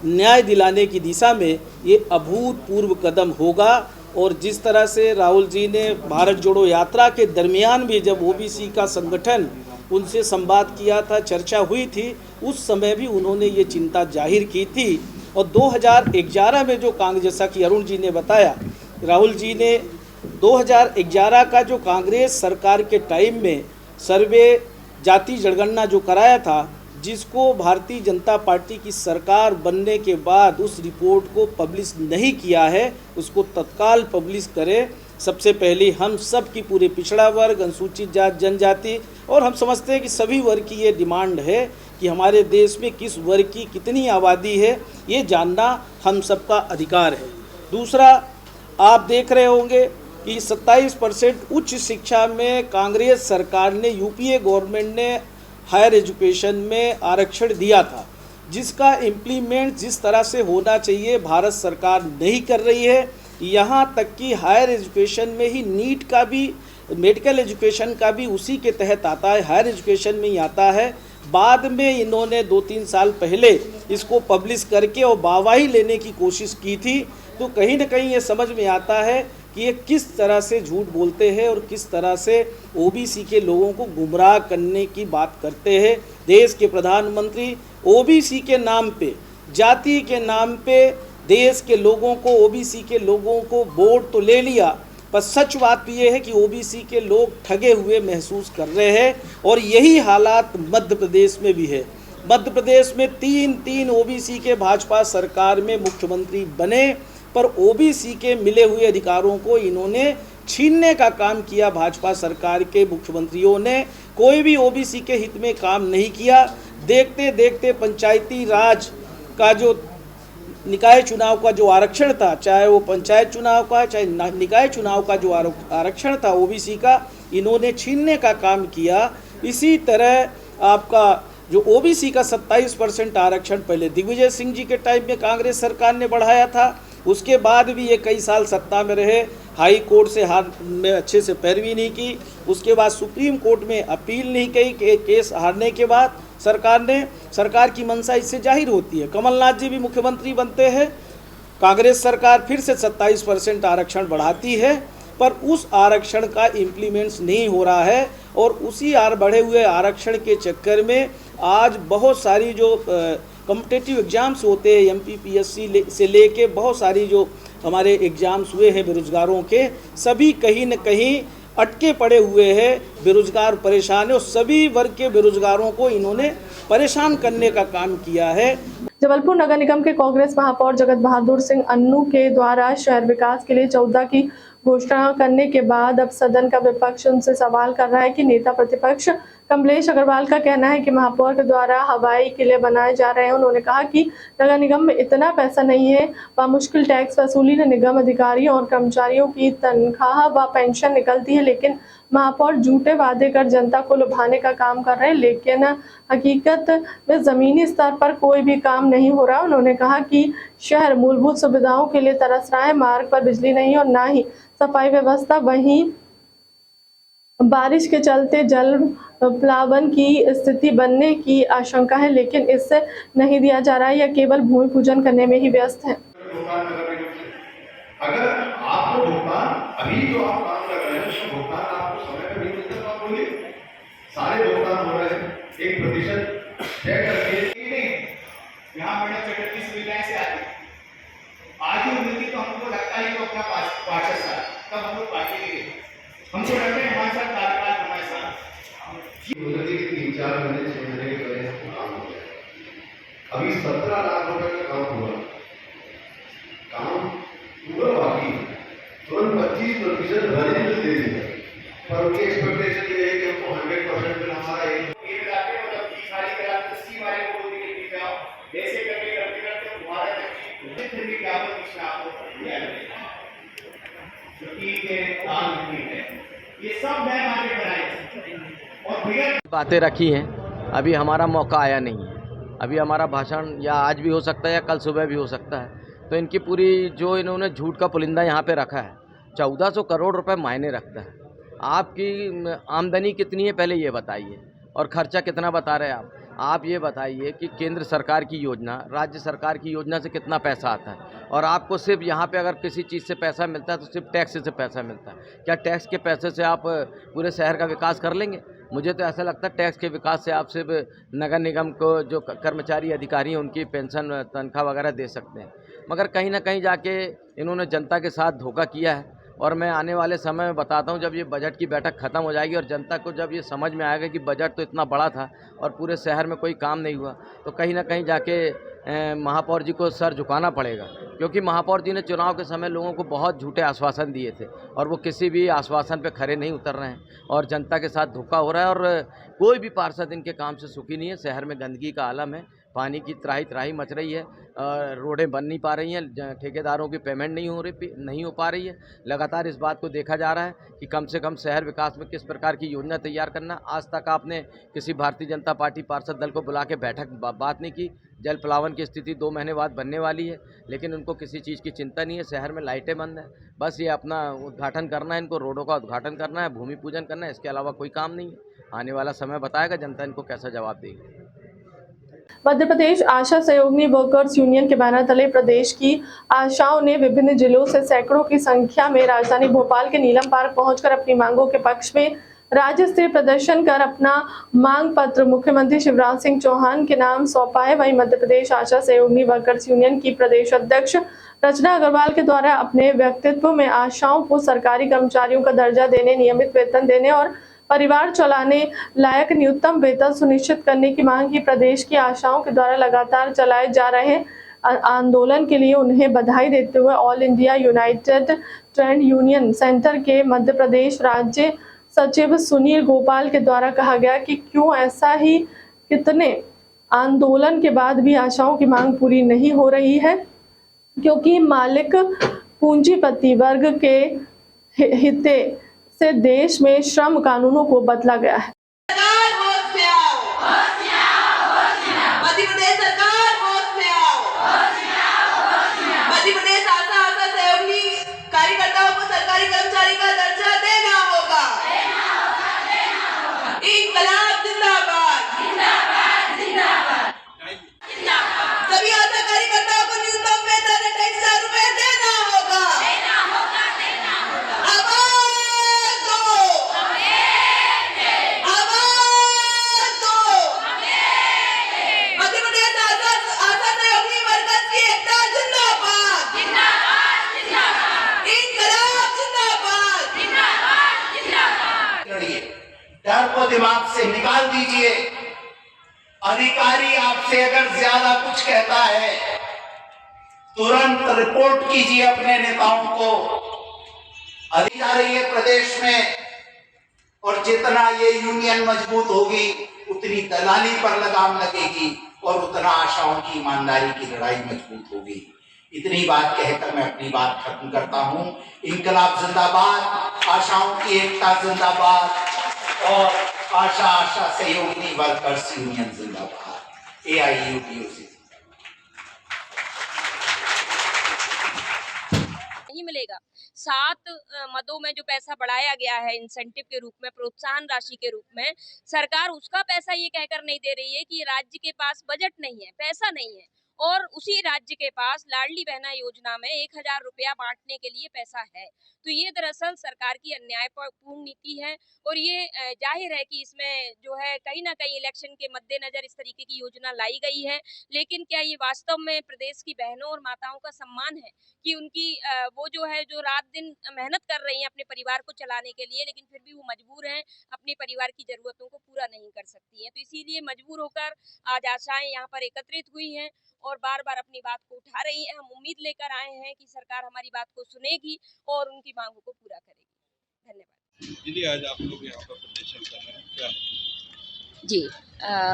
न्याय दिलाने की दिशा में ये अभूतपूर्व कदम होगा। और जिस तरह से राहुल जी ने भारत जोड़ो यात्रा के दरमियान भी जब ओबीसी का संगठन उनसे संवाद किया था, चर्चा हुई थी, उस समय भी उन्होंने ये चिंता जाहिर की थी। और 2011 में जो कांग्रेस, जैसा कि अरुण जी ने बताया, राहुल जी ने 2011 का जो कांग्रेस सरकार के टाइम में सर्वे जाति जनगणना जो कराया था, जिसको भारतीय जनता पार्टी की सरकार बनने के बाद उस रिपोर्ट को पब्लिश नहीं किया है, उसको तत्काल पब्लिश करें। सबसे पहले हम सब की पूरे पिछड़ा वर्ग, अनुसूचित जाति जनजाति, और हम समझते हैं कि सभी वर्ग की ये डिमांड है कि हमारे देश में किस वर्ग की कितनी आबादी है, ये जानना हम सबका अधिकार है। दूसरा, आप देख रहे होंगे कि 27% उच्च शिक्षा में कांग्रेस सरकार ने, यूपीए गवर्नमेंट ने हायर एजुकेशन में आरक्षण दिया था, जिसका इम्प्लीमेंट जिस तरह से होना चाहिए भारत सरकार नहीं कर रही है। यहाँ तक कि हायर एजुकेशन में ही नीट का भी, मेडिकल एजुकेशन का भी उसी के तहत आता है, हायर एजुकेशन में ही आता है। बाद में इन्होंने 2-3 साल पहले इसको पब्लिश करके और वाहवाही लेने की कोशिश की थी। तो कहीं ना कहीं ये समझ में आता है कि ये किस तरह से झूठ बोलते हैं और किस तरह से ओबीसी के लोगों को गुमराह करने की बात करते हैं। देश के प्रधानमंत्री ओबीसी के नाम पे, जाति के नाम पे देश के लोगों को, ओबीसी के लोगों को वोट तो ले लिया, पर सच बात ये है कि ओबीसी के लोग ठगे हुए महसूस कर रहे हैं। और यही हालात मध्य प्रदेश में भी है। मध्य प्रदेश में 3 ओबीसी के भाजपा सरकार में मुख्यमंत्री बने, पर ओबीसी के मिले हुए अधिकारों को इन्होंने छीनने का काम किया। भाजपा सरकार के मुख्यमंत्रियों ने कोई भी ओबीसी के हित में काम नहीं किया। देखते देखते पंचायती राज का जो निकाय चुनाव का जो आरक्षण था, चाहे वो पंचायत चुनाव का, चाहे निकाय चुनाव का जो आरक्षण था ओबीसी का, इन्होंने छीनने का काम किया। इसी तरह आपका जो ओबीसी का 27% आरक्षण पहले दिग्विजय सिंह जी के टाइम में कांग्रेस सरकार ने बढ़ाया था, उसके बाद भी ये कई साल सत्ता में रहे, हाई कोर्ट से हार में अच्छे से पैरवी नहीं की, उसके बाद सुप्रीम कोर्ट में अपील नहीं की, केस हारने के बाद सरकार की मंशा इससे जाहिर होती है। कमलनाथ जी भी मुख्यमंत्री बनते हैं, कांग्रेस सरकार फिर से 27% आरक्षण बढ़ाती है, पर उस आरक्षण का इम्प्लीमेंट्स नहीं हो रहा है और उसी बढ़े हुए आरक्षण के चक्कर में आज बहुत सारी जो कॉम्पिटिटिव एग्ज़ाम्स होते हैं MPPSC से लेके बहुत सारी जो हमारे एग्ज़ाम्स हुए हैं बेरोज़गारों के, सभी कहीं न कहीं अटके पड़े हुए हैं, बेरोज़गार परेशान है और सभी वर्ग के बेरोज़गारों को इन्होंने परेशान करने का काम किया है। जबलपुर नगर निगम के कांग्रेस महापौर जगत बहादुर सिंह अन्नू के द्वारा शहर विकास के लिए 14 की घोषणा करने के बाद अब सदन का विपक्ष उनसे सवाल कर रहा है कि नेता प्रतिपक्ष कमलेश अग्रवाल का कहना है कि महापौर के द्वारा हवाई किले बनाए जा रहे हैं। उन्होंने कहा कि नगर निगम में इतना पैसा नहीं है, मुश्किल टैक्स वसूली ने निगम अधिकारियों और कर्मचारियों की तनख्वाह व पेंशन निकलती है, लेकिन महापौर झूठे वादे कर जनता को लुभाने का काम कर रहे हैं, लेकिन हकीकत में ज़मीनी स्तर पर कोई भी काम नहीं हो रहा। उन्होंने कहा कि शहर मूलभूत सुविधाओं के लिए तरस रहा है, मार्ग पर बिजली नहीं और ना ही सफाई व्यवस्था, वहीं बारिश के चलते जल प्लावन की स्थिति बनने की आशंका है, लेकिन इससे नहीं दिया जा रहा है, या केवल भूमि पूजन करने में ही व्यस्त है। अगर आपको भुगतान अभी जो आप काम कर रहे हैं उसका भुगतान आपको समय पर नहीं मिलता तो आप बोलिए सारे भुगतान हो रहे हैं 1% तय करके नहीं। यहाँ मैडम चटर्जी सुविधाएं से आती आज ही मिलती तो हमको लगता है तो अपना 5 साल तब हम लोग पार्टी के लिए हमको लगता है हमारे साथ कार्यकाल हमारे साथ 3-4 महीने 6 महीने के वजह से काम हो गया। अभी 17 लाख रुपए का काम हुआ, काम पूरा बाकी तुरंत 25% भरने में दे दिया, पर उनकी एक्सपेक्टेशन ये है कि हमको 100% में हमारा एक लाख मतलब 30 खाली करा उसी वाले को बोलने के लिए जैसे करके करते तुम्हारा तक फिर भी क्या कुछ आपको दिया जाएगा क्योंकि ये काम नहीं है, ये सब नए मार्केट बनाए और बिगड़ बातें रखी हैं। अभी हमारा मौका आया नहीं है, अभी हमारा भाषण या आज भी हो सकता है या कल सुबह भी हो सकता है। तो इनकी पूरी जो इन्होंने झूठ का पुलिंदा यहाँ पे रखा है, 1400 करोड़ रुपए मायने रखता है। आपकी आमदनी कितनी है पहले ये बताइए, और खर्चा कितना बता रहे हैं आप ये बताइए कि केंद्र सरकार की योजना, राज्य सरकार की योजना से कितना पैसा आता है, और आपको सिर्फ यहाँ पे अगर किसी चीज़ से पैसा मिलता है तो सिर्फ टैक्स से पैसा मिलता है। क्या टैक्स के पैसे से आप पूरे शहर का विकास कर लेंगे? मुझे तो ऐसा लगता है टैक्स के विकास से आप सिर्फ नगर निगम को जो कर्मचारी अधिकारी हैं उनकी पेंशन तनख्वाह वगैरह दे सकते हैं, मगर कहीं ना कहीं जाके इन्होंने जनता के साथ धोखा किया है। और मैं आने वाले समय में बताता हूँ, जब ये बजट की बैठक ख़त्म हो जाएगी और जनता को जब ये समझ में आएगा कि बजट तो इतना बड़ा था और पूरे शहर में कोई काम नहीं हुआ, तो कहीं ना कहीं जाके महापौर जी को सर झुकाना पड़ेगा, क्योंकि महापौर जी ने चुनाव के समय लोगों को बहुत झूठे आश्वासन दिए थे और वो किसी भी आश्वासन पे खरे नहीं उतर रहे हैं और जनता के साथ धोखा हो रहा है। और कोई भी पार्षद इनके काम से सुखी नहीं है। शहर में गंदगी का आलम है, पानी की त्राही मच रही है, रोडें बन नहीं पा रही हैं, ठेकेदारों की पेमेंट नहीं हो पा रही है। लगातार इस बात को देखा जा रहा है कि कम से कम शहर विकास में किस प्रकार की योजना तैयार करना। आज तक आपने किसी भारतीय जनता पार्टी पार्षद दल को बुला के बैठक बात नहीं की। जल प्लावन की स्थिति 2 महीने बाद बनने वाली है, लेकिन उनको किसी चीज़ की चिंता नहीं है। शहर में लाइटें बंद हैं, बस ये अपना उद्घाटन करना है, इनको रोडों का उद्घाटन करना है, भूमि पूजन करना है, इसके अलावा कोई काम नहीं है। आने वाला समय बताएगा जनता इनको कैसा जवाब देगी। मध्य प्रदेश आशा सहयोगी वर्कर्स यूनियन के बैनर तले प्रदेश की आशाओं ने विभिन्न जिलों से सैकड़ों की संख्या में राजधानी भोपाल के नीलम पार्क पहुंचकर अपनी मांगों के पक्ष में राज्य स्तरीय प्रदर्शन कर अपना मांग पत्र मुख्यमंत्री शिवराज सिंह चौहान के नाम सौंपा है। वहीं मध्य प्रदेश आशा सहयोगी वर्कर्स यूनियन की प्रदेश अध्यक्ष रचना अग्रवाल के द्वारा अपने व्यक्तित्व में आशाओं को सरकारी कर्मचारियों का दर्जा देने, नियमित वेतन देने और परिवार चलाने लायक न्यूनतम वेतन सुनिश्चित करने की मांग की। प्रदेश की आशाओं के द्वारा लगातार चलाए जा रहे आंदोलन के लिए उन्हें बधाई देते हुए all India United trade union centre के मध्य प्रदेश राज्य सचिव सुनील गोपाल के द्वारा कहा गया कि क्यों ऐसा ही कितने आंदोलन के बाद भी आशाओं की मांग पूरी नहीं हो रही है, क्योंकि मालिक पूंजीपति वर्ग के हिते से देश में श्रम कानूनों को बदला गया है। मध्य प्रदेश सरकार होश में आओ, मध्य प्रदेश आशा डर को दिमाग से निकाल दीजिए। अधिकारी आपसे अगर ज्यादा कुछ कहता है, तुरंत रिपोर्ट कीजिए अपने नेताओं को। अभी जा रही है प्रदेश में, और जितना ये यूनियन मजबूत होगी उतनी दलाली पर लगाम लगेगी और उतना आशाओं की ईमानदारी की लड़ाई मजबूत होगी। इतनी बात कहकर मैं अपनी बात खत्म करता हूं। इंकलाब जिंदाबाद, आशाओं की एकता जिंदाबाद और आशा सहयोगिनी वर्कर्स यूनियन जिंदाबाद, AIUTUC। नहीं मिलेगा। 7 मदों में जो पैसा बढ़ाया गया है इंसेंटिव के रूप में, प्रोत्साहन राशि के रूप में, सरकार उसका पैसा ये कहकर नहीं दे रही है कि राज्य के पास बजट नहीं है, पैसा नहीं है, और उसी राज्य के पास लाडली बहना योजना में 1000 रुपया बांटने के लिए पैसा है। तो ये दरअसल सरकार की अन्यायपूर्ण नीति है, और ये जाहिर है कि इसमें जो है कहीं ना कहीं इलेक्शन के मद्देनजर इस तरीके की योजना लाई गई है। लेकिन क्या ये वास्तव में प्रदेश की बहनों और माताओं का सम्मान है कि उनकी वो जो है जो रात दिन मेहनत कर रही हैं अपने परिवार को चलाने के लिए, लेकिन फिर भी वो मजबूर हैं, अपने परिवार की जरूरतों को पूरा नहीं कर सकती हैं। तो इसीलिए मजबूर होकर आज आशाएं यहाँ पर एकत्रित हुई हैं और बार बार अपनी बात को उठा रही है। हम उम्मीद लेकर आए हैं कि सरकार हमारी बात को सुनेगी और उनकी मांगों को पूरा करेगी। धन्यवाद। जी, आज आप लोग यहाँ पर प्रदर्शन कर रहे हैं, क्या है? जी,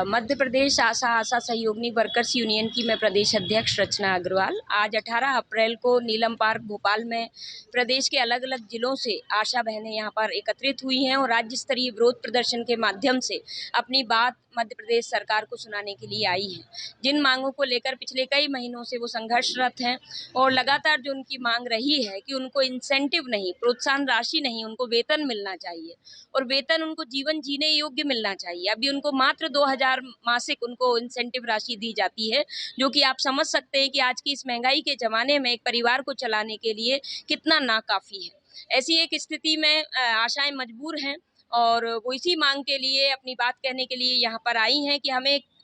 मध्य प्रदेश आशा सहयोगिनी वर्कर्स यूनियन की मैं प्रदेश अध्यक्ष रचना अग्रवाल। आज 18 अप्रैल को नीलम पार्क भोपाल में प्रदेश के अलग अलग जिलों से आशा बहनें यहाँ पर एकत्रित हुई हैं और राज्य स्तरीय विरोध प्रदर्शन के माध्यम से अपनी बात मध्य प्रदेश सरकार को सुनाने के लिए आई हैं। जिन मांगों को लेकर पिछले कई महीनों से वो संघर्षरत हैं और लगातार जो उनकी मांग रही है कि उनको इंसेंटिव नहीं, प्रोत्साहन राशि नहीं, उनको वेतन मिलना चाहिए और वेतन उनको जीवन जीने योग्य मिलना चाहिए। अभी उनको मात्र 2000 मासिक उनको इंसेंटिव राशि दी जाती है, जो कि आप समझ सकते हैं कि आज की इस महंगाई के ज़माने में एक परिवार को चलाने के लिए कितना नाकाफ़ी है। ऐसी एक स्थिति में आशाएं मजबूर हैं और वो इसी मांग के लिए, अपनी बात कहने के लिए यहाँ पर आई हैं कि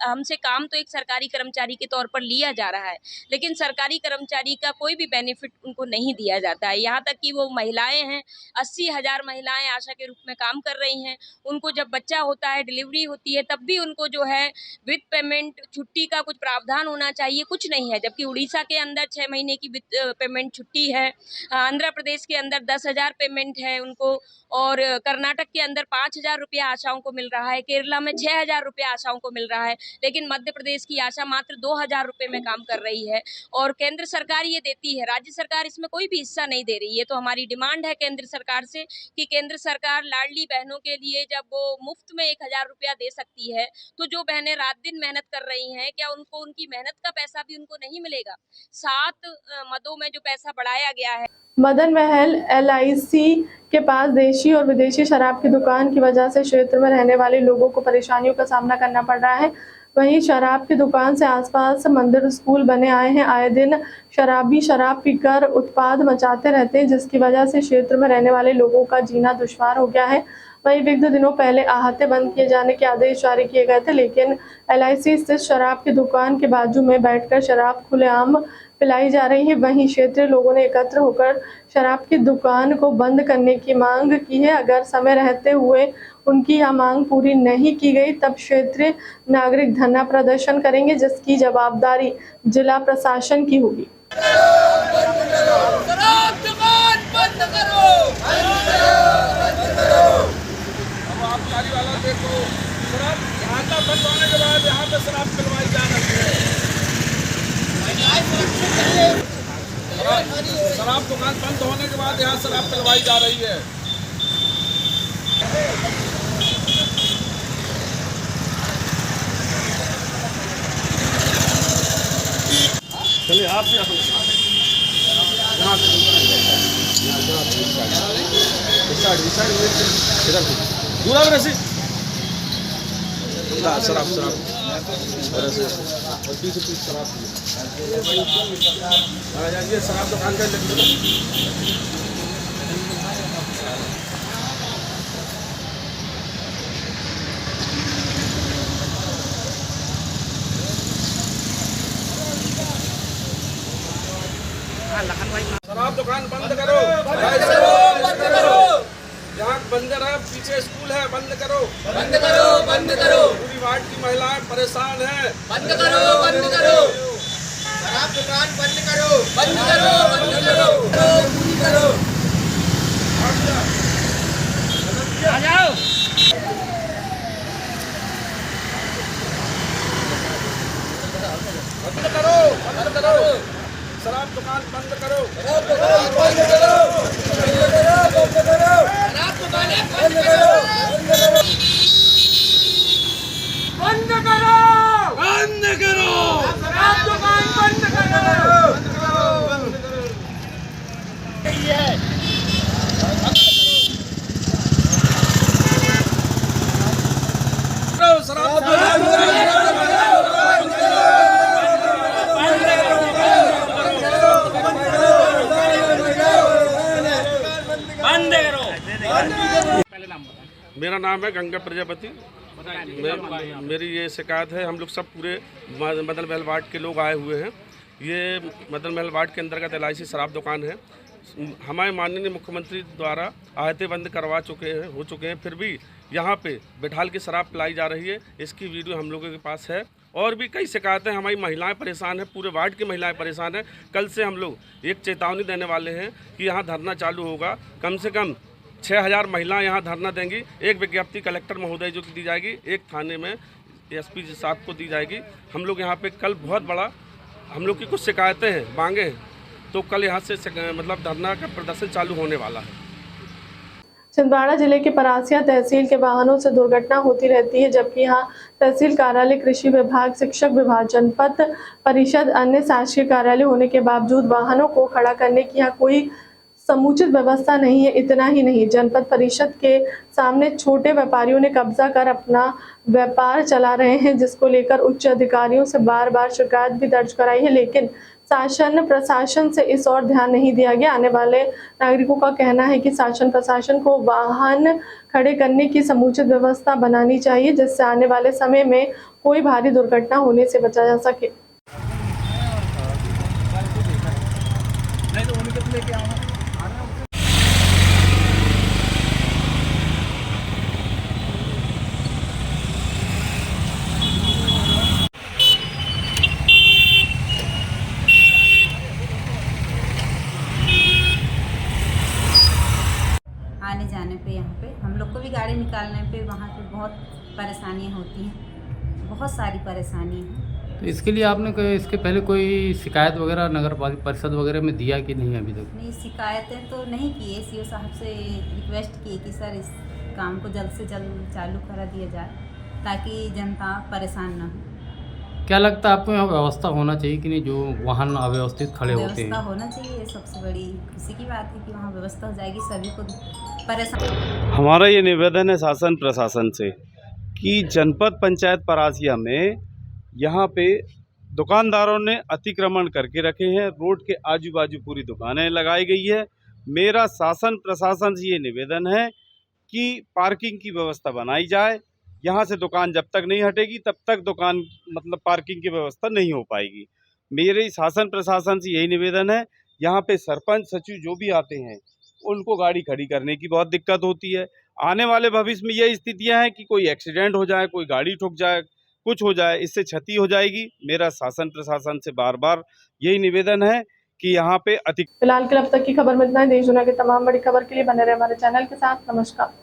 हमसे काम तो एक सरकारी कर्मचारी के तौर पर लिया जा रहा है, लेकिन सरकारी कर्मचारी का कोई भी बेनिफिट उनको नहीं दिया जाता है। यहाँ तक कि वो महिलाएं हैं, 80,000 महिलाएं आशा के रूप में काम कर रही हैं। उनको जब बच्चा होता है, डिलीवरी होती है, तब भी उनको जो है विद पेमेंट छुट्टी का कुछ प्रावधान होना चाहिए, कुछ नहीं है। जबकि उड़ीसा के अंदर 6 महीने की विद पेमेंट छुट्टी है, आंध्र प्रदेश के अंदर 10,000 पेमेंट है उनको, और कर्नाटक के अंदर 5,000 रुपया आशाओं को मिल रहा है, केरला में 6,000 रुपया आशाओं को मिल रहा है, लेकिन मध्य प्रदेश की आशा मात्र 2,000 रुपये में काम कर रही है और केंद्र सरकार ये देती है, राज्य सरकार इसमें कोई भी हिस्सा नहीं दे रही है। तो हमारी डिमांड है केंद्र सरकार से कि केंद्र सरकार लाडली बहनों के लिए जब वो मुफ्त में 1,000 रुपया दे सकती है, तो जो बहनें रात दिन मेहनत कर रही हैं, क्या उनको उनकी मेहनत का पैसा भी उनको नहीं मिलेगा? 7 मदों में जो पैसा बढ़ाया गया है। मदन महल LIC के पास देशी और विदेशी शराब की दुकान की वजह से क्षेत्र में रहने वाले लोगों को परेशानियों का सामना करना पड़ रहा है। वहीं शराब की दुकान से आसपास मंदिर, स्कूल बने आए हैं। आए दिन शराबी शराब पीकर उत्पात मचाते रहते हैं, जिसकी वजह से क्षेत्र में रहने वाले लोगों का जीना दुश्वार हो गया है। वहीं विगत दिनों पहले आहते बंद किए जाने के आदेश जारी किए गए थे, लेकिन LIC स्थित शराब की दुकान के बाजू में बैठकर शराब खुलेआम पिलाई जा रही है। वहीं क्षेत्रीय लोगों ने एकत्र होकर शराब की दुकान को बंद करने की मांग की है। अगर समय रहते हुए उनकी यह मांग पूरी नहीं की गई, तब क्षेत्रीय नागरिक धरना प्रदर्शन करेंगे, जिसकी जवाबदारी जिला प्रशासन की होगी। शराब दुकान बंद होने के बाद यहाँ शराब पिलवाई जा रही है। चलिए आप भी शराब शराब दुकान का शराब दुकान बंद करो, यहाँ बंदर है, पीछे स्कूल है, बंद करो, बंद करो, बंद करो। पूरी वार्ड की महिलाएं परेशान हैं, बंद करो, बंद करो। शराब दुकान बंद करो, बंद करो, बंद करो, पूरी करो। आ जाओ। बंद करो, बंद करो। शराब दुकान बंद करो, शराब दुकान बंद करो, बंद करो, बंद करो। शराब दुकानें बंद करो, बंद करो, बंद करो, बंद करो। शराब दुकान बंद करो, बंद करो, बंद करो। ये शराब दुकान मेरा नाम है गंगा प्रजापति। मेरी ये शिकायत है, हम लोग सब पूरे मदन महल वार्ड के लोग आए हुए हैं। ये मदन महल वार्ड के अंतर्गत LIC शराब दुकान है। हमारे माननीय मुख्यमंत्री द्वारा आयतें बंद करवा चुके हैं, हो चुके हैं, फिर भी यहाँ पे बिठाल की शराब पिलाई जा रही है। इसकी वीडियो हम लोगों के पास है। और भी कई शिकायतें, हमारी महिलाएं परेशान हैं, पूरे वार्ड की महिलाएं परेशान हैं। कल से हम लोग एक चेतावनी देने वाले हैं कि यहाँ धरना चालू होगा। कम से कम 6000 महिलाएं यहाँ धरना देंगी। एक विज्ञप्ति कलेक्टर महोदय जो की दी जाएगी, एक थाने में SP साहब को दी जाएगी। हम लोग यहाँ पे कल बहुत बड़ा, हम लोग की कुछ शिकायतें हैं, मांगे हैं, तो कल यहाँ से मतलब धरना का प्रदर्शन चालू होने वाला है। छिंदवाड़ा जिले के परासिया तहसील के वाहनों से दुर्घटना होती रहती है, जबकि यहाँ तहसील कार्यालय, कृषि विभाग, शिक्षक विभाग, जनपद परिषद, अन्य शासकीय कार्यालय होने के बावजूद वाहनों को खड़ा करने की यहाँ कोई समुचित व्यवस्था नहीं है। इतना ही नहीं, जनपद परिषद के सामने छोटे व्यापारियों ने कब्जा कर अपना व्यापार चला रहे हैं, जिसको लेकर उच्च अधिकारियों से बार बार शिकायत भी दर्ज कराई है, लेकिन शासन प्रशासन से इस ओर ध्यान नहीं दिया गया। आने वाले नागरिकों का कहना है कि शासन प्रशासन को वाहन खड़े करने की समुचित व्यवस्था बनानी चाहिए, जिससे आने वाले समय में कोई भारी दुर्घटना होने से बचा जा सके। आने जाने पे यहाँ पे हम लोग को भी गाड़ी निकालने पे वहाँ पे बहुत परेशानियाँ होती हैं, बहुत सारी परेशानियाँ हैं। तो इसके लिए आपने इसके पहले कोई शिकायत वगैरह नगर परिषद वगैरह में दिया कि नहीं अभी तक? नहीं, शिकायतें तो नहीं किए। CO साहब से रिक्वेस्ट किए कि सर इस काम को जल्द से जल्द चालू करा दिया जाए ताकि जनता परेशान न हो। क्या लगता है आपको यहाँ व्यवस्था होना चाहिए कि नहीं, जो वाहन अव्यवस्थित खड़े होते हैं? व्यवस्था होना चाहिए, ये सबसे बड़ी खुशी की बात है कि वहाँ व्यवस्था हो जाएगी, सभी को परेशान। हमारा ये निवेदन है शासन प्रशासन से कि जनपद पंचायत परासिया में यहाँ पे दुकानदारों ने अतिक्रमण करके रखे हैं। रोड के आजू बाजू पूरी दुकानें लगाई गई है। मेरा शासन प्रशासन से ये निवेदन है कि पार्किंग की व्यवस्था बनाई जाए। यहाँ से दुकान जब तक नहीं हटेगी तब तक दुकान मतलब पार्किंग की व्यवस्था नहीं हो पाएगी। मेरे शासन प्रशासन से यही निवेदन है। यहाँ पे सरपंच सचिव जो भी आते हैं उनको गाड़ी खड़ी करने की बहुत दिक्कत होती है। आने वाले भविष्य में ये स्थितियाँ हैं कि कोई एक्सीडेंट हो जाए, कोई गाड़ी ठुक जाए, कुछ हो जाए, इससे क्षति हो जाएगी। मेरा शासन प्रशासन से बार बार यही निवेदन है कि यहाँ पे फिलहाल के अब तक की खबर में इतना ही। देश दुनिया की तमाम बड़ी खबर के लिए बने रहे हमारे चैनल के साथ। नमस्कार।